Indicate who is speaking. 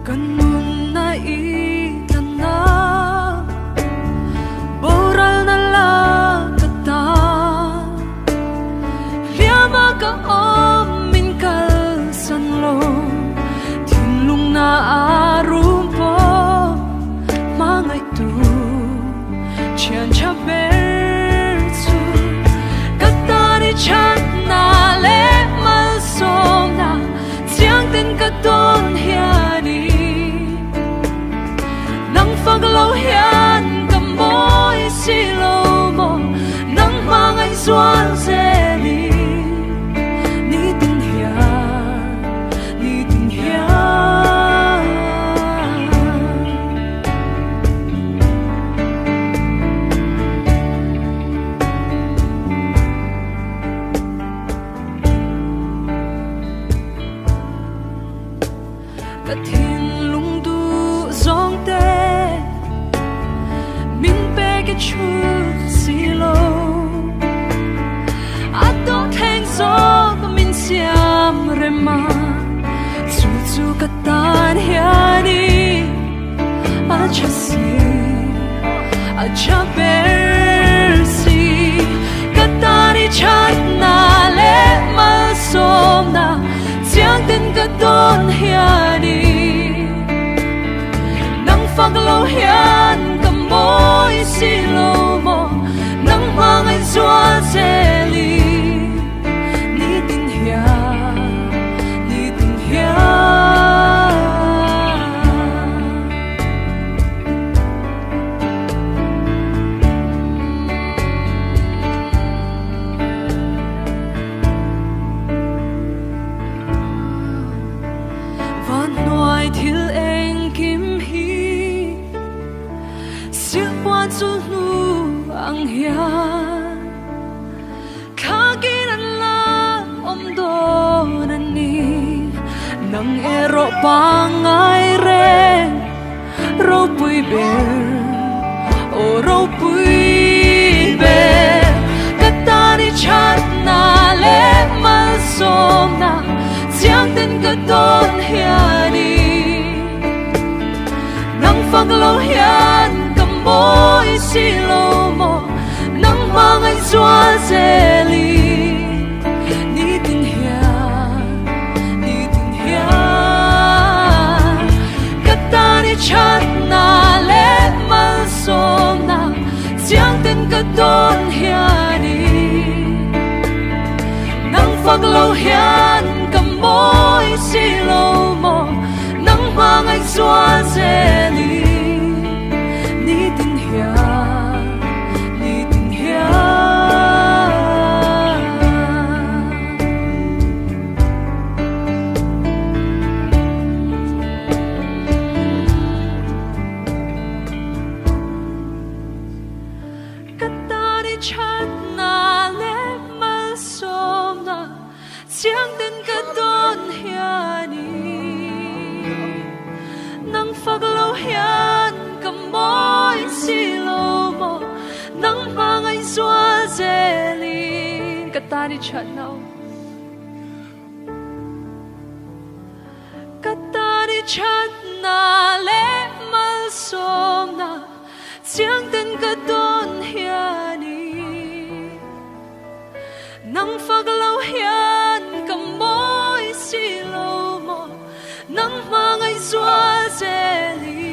Speaker 1: Ganun na itana Boral na lakata Liama ka amin kalsanlong Tinlong na arumpo Mga ito Tiyan chabertu Katari chat na le malsom na Tiang tin katon hiani Nang paglaw hiyan kamoy silaw mo Nang mga iswang seli Ni tin hiyan, ni tin hiyan Katin lung du zong te Min pe ke chu si lo Ato thang so ka min siam rema Chu chu katan hiani Acha si Acha bersi Katani chat na le mal som na Tiang tin katon hiani Nang paglaw hiyan kamoy silaw mo Nang mga iswal seli Ni tin hiyan, ni tin hiyan Van noai til eng kim hi Siêu quan su nu ang hiyan Kagin an la om do na ni Nang ero pangay ren Ro pui ber O ro pui ber Katani chat na le mal som na Tiang tin katon hiani Nang paglaw hiyan kamoy silaw mo Nang mga iswal seli Ni tin hiyan, ni tin hiyan Katani chat na le mal som na Tiang tin katon hiani Nang paglaw hiyan kamoy silaw mo Nang mga iswal seli Ni tin hiyan, ni tin hiyan Katani chat na le mal som na Tiang tin katon hiani Nang paglaw hiyan kamoy silaw mo Nang mga iswal selin Katani chat na Katani chat na le mal som na Tiang tin katon hiani Nang paglaw hiyan kamoy silaw mo Nang mga iswal seli